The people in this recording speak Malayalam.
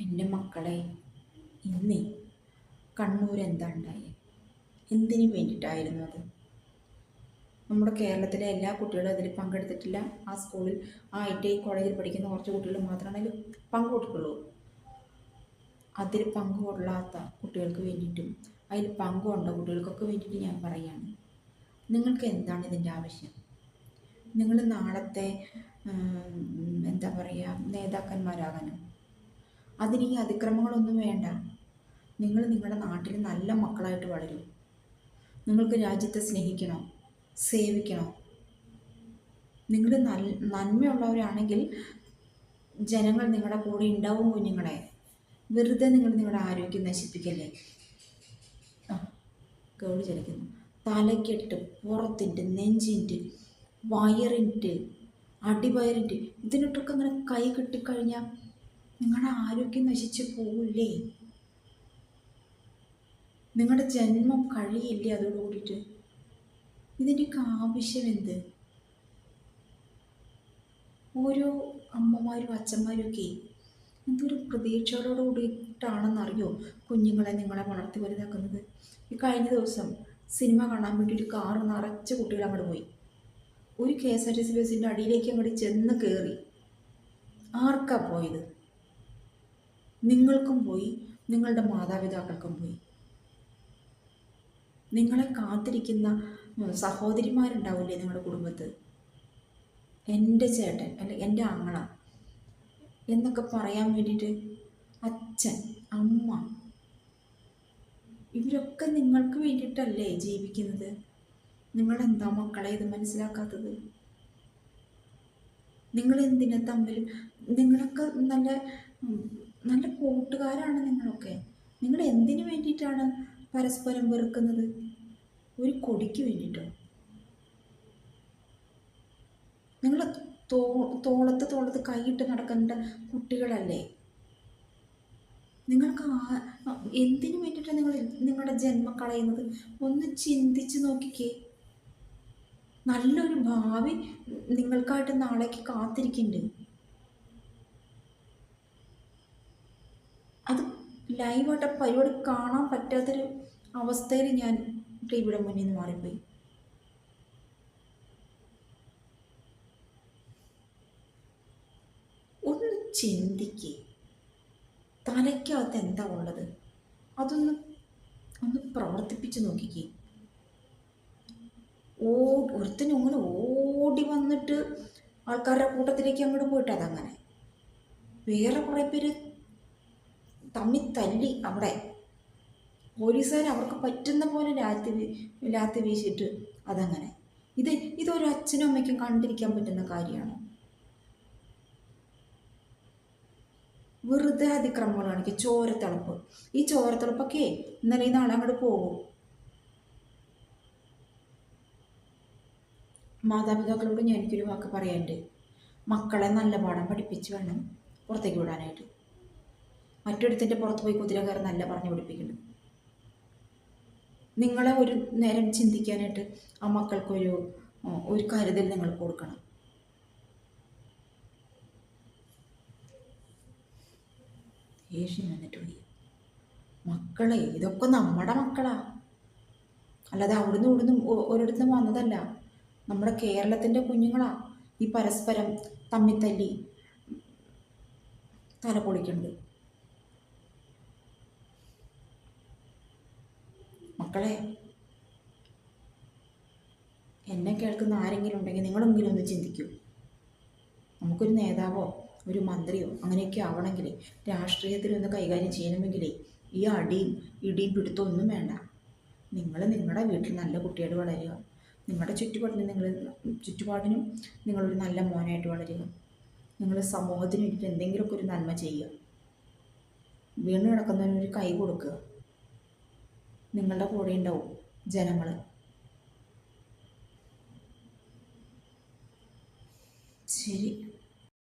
എൻ്റെ മക്കളെ, ഇന്നേ കണ്ണൂർ എന്താ ഉണ്ടായി? എന്തിനു വേണ്ടിയിട്ടായിരുന്നു അത്? നമ്മുടെ കേരളത്തിലെ എല്ലാ കുട്ടികളും അതിൽ പങ്കെടുത്തിട്ടില്ല. ആ സ്കൂളിൽ, ആ ITI കോളേജിൽ പഠിക്കുന്ന കുറച്ച് കുട്ടികൾ മാത്രമാണ് അതിൽ പങ്കുകൊടുക്കുള്ളൂ. അതിൽ പങ്കുകൊള്ളാത്ത കുട്ടികൾക്ക് വേണ്ടിയിട്ടും അതിൽ പങ്കുകൊണ്ട കുട്ടികൾക്കൊക്കെ വേണ്ടിയിട്ട് ഞാൻ പറയുകയാണ്, നിങ്ങൾക്ക് എന്താണ് ഇതിൻ്റെ ആവശ്യം? നിങ്ങൾ നാളത്തെ എന്താ പറയുക, നേതാക്കന്മാരാകാനോ? അതിന് ഈ അതിക്രമങ്ങളൊന്നും വേണ്ട. നിങ്ങൾ നിങ്ങളുടെ നാട്ടിൽ നല്ല മക്കളായിട്ട് വളരും. നിങ്ങൾക്ക് രാജ്യത്തെ സ്നേഹിക്കണോ? സേവിക്കണോ? നിങ്ങൾ നന്മയുള്ളവരാണെങ്കിൽ ജനങ്ങൾ നിങ്ങളുടെ കൂടെ ഉണ്ടാവും. കുഞ്ഞുങ്ങളെ, വെറുതെ നിങ്ങൾ നിങ്ങളുടെ ആരോഗ്യം നശിപ്പിക്കല്ലേ. ഗൗളി ചലിക്കുന്നു. തലക്കെട്ട്, പുറത്തിൻ്റെ, നെഞ്ചിൻ്റെ, വയറിൻ്റെ, അടിവയറിൻ്റെ, ഇതിനിട്ടൊക്കെ അങ്ങനെ കൈ കെട്ടിക്കഴിഞ്ഞാൽ നിങ്ങളുടെ ആരോഗ്യം നശിച്ചു പോകില്ലേ? നിങ്ങളുടെ ജന്മം കഴിയില്ലേ അതോടുകൂടിയിട്ട്? ഇതിൻ്റെയൊക്കെ ആവശ്യം എന്ത്? ഓരോ അമ്മമാരും അച്ഛന്മാരും ഒക്കെ എന്തൊരു പ്രതീക്ഷകളോട് കൂടിയിട്ടാണെന്നറിയോ കുഞ്ഞുങ്ങളെ നിങ്ങളെ വളർത്തി വലുതാക്കുന്നത്. ഈ കഴിഞ്ഞ ദിവസം സിനിമ കാണാൻ വേണ്ടി ഒരു കാറ് നിറച്ച് കുട്ടികൾ അങ്ങോട്ട് പോയി. ഒരു KSRTC ബസ്സിൻ്റെ അടിയിലേക്ക് അങ്ങോട്ട് ചെന്ന് കയറി. ആർക്കാ പോയത്? നിങ്ങൾക്കും പോയി, നിങ്ങളുടെ മാതാപിതാക്കൾക്കും പോയി. നിങ്ങളെ കാത്തിരിക്കുന്ന സഹോദരിമാരുണ്ടാവില്ലേ നിങ്ങളുടെ കുടുംബത്ത്? എൻ്റെ ചേട്ടൻ അല്ലെ എൻ്റെ ആങ്ങള എന്നൊക്കെ പറയാൻ വേണ്ടിയിട്ട് അച്ഛൻ, അമ്മ, ഇവരൊക്കെ നിങ്ങൾക്ക് വേണ്ടിയിട്ടല്ലേ ജീവിക്കുന്നത്? നിങ്ങളെന്താ മക്കളെ ഇത് മനസ്സിലാക്കാത്തത്? നിങ്ങളെന്തിനാ തമ്മിൽ? നിങ്ങളൊക്കെ നല്ല നല്ല കൂട്ടുകാരാണ് നിങ്ങളൊക്കെ. നിങ്ങൾ എന്തിനു വേണ്ടിയിട്ടാണ് പരസ്പരം വെറുക്കുന്നത്? ഒരു കൊടിക്ക് വേണ്ടിയിട്ടോ? നിങ്ങൾ തോളത്ത് കൈയിട്ട് നടക്കേണ്ട കുട്ടികളല്ലേ? നിങ്ങൾക്ക് എന്തിനു വേണ്ടിയിട്ടാണ് നിങ്ങൾ നിങ്ങളുടെ ജന്മം കളയുന്നത്? ഒന്ന് ചിന്തിച്ച് നോക്കിക്കേ. നല്ലൊരു ഭാവി നിങ്ങൾക്കായിട്ട് നാളേക്ക് കാത്തിരിക്കുന്നുണ്ട്. അത് ലൈവായിട്ട് പരിപാടി കാണാൻ പറ്റാത്തൊരു അവസ്ഥയിൽ ഞാൻ ടിവിയുടെ മുന്നിൽ നിന്ന് മാറിപ്പോയി. ഒന്ന് ചിന്തിക്കേ. തലയ്ക്കകത്ത് എന്താ ഉള്ളത് അതൊന്ന് പ്രവർത്തിപ്പിച്ച് നോക്കിക്കേ. ഒരുത്തനും അങ്ങനെ ഓടി വന്നിട്ട് ആൾക്കാരുടെ കൂട്ടത്തിലേക്ക് അങ്ങോട്ട് പോയിട്ട് അതങ്ങനെ വേറെ കുറേ പേര് തമ്മി തല്ലി. അവിടെ പോലീസുകാർ അവർക്ക് പറ്റുന്ന പോലെ ലാത്തി വീശിയിട്ട് അതങ്ങനെ. ഇതൊരു അച്ഛനും അമ്മയ്ക്കും കണ്ടിരിക്കാൻ പറ്റുന്ന കാര്യമാണ്? വെറുതെ അതിക്രമങ്ങൾ കാണിക്കുക. ചോരത്തിളപ്പ്. ഈ ചോരത്തിളപ്പൊക്കെ ഇന്നലെ ഈ നാളെ അങ്ങോട്ട് പോകും. മാതാപിതാക്കളോട് ഞാൻ എനിക്കൊരു വാക്ക് പറയാനുണ്ട്. മക്കളെ നല്ല പാഠം പഠിപ്പിച്ച് വേണം പുറത്തേക്ക് വിടാനായിട്ട്. മറ്റൊരുത്തിൻ്റെ പുറത്ത് പോയി കുതിര കയറി നല്ല പറഞ്ഞു പഠിപ്പിക്കുന്നുണ്ട്. നിങ്ങളെ ഒരു നേരം ചിന്തിക്കാനായിട്ട് ആ മക്കൾക്കൊരു കരുതൽ നിങ്ങൾ കൊടുക്കണം. ദേഷ്യം വന്നിട്ട് വയ്യ. മക്കളെ, ഇതൊക്കെ നമ്മുടെ മക്കളാ, അല്ലാതെ ഇവിടുന്ന് ഒരിടത്തും വന്നതല്ല. നമ്മുടെ കേരളത്തിൻ്റെ കുഞ്ഞുങ്ങളാ ഈ പരസ്പരം തമ്മിത്തല്ലി തല പൊളിക്കുന്നത്. മക്കളെ, എന്നെ കേൾക്കുന്ന ആരെങ്കിലും ഉണ്ടെങ്കിൽ നിങ്ങളെങ്കിലും ഒന്ന് ചിന്തിക്കൂ. നമുക്കൊരു നേതാവോ ഒരു മന്ത്രിയോ അങ്ങനെയൊക്കെ ആവണമെങ്കിൽ, രാഷ്ട്രീയത്തിലൊന്ന് കൈകാര്യം ചെയ്യണമെങ്കിലേ ഈ അടിയും ഇടിയും പിടുത്തവും ഒന്നും വേണ്ട. നിങ്ങൾ നിങ്ങളുടെ വീട്ടിൽ നല്ല കുട്ടിയായിട്ട് വളരുക. നിങ്ങളുടെ ചുറ്റുപാടിനും നിങ്ങളൊരു നല്ല മോനായിട്ട് വളരുക. നിങ്ങൾ സമൂഹത്തിന് വേണ്ടിയിട്ട് എന്തെങ്കിലുമൊക്കെ ഒരു നന്മ ചെയ്യുക. വീണ് കിടക്കുന്നതിനൊരു കൈ കൊടുക്കുക. നിങ്ങളുടെ കൂടെ ഉണ്ടാവും ജനങ്ങൾ. ശരി.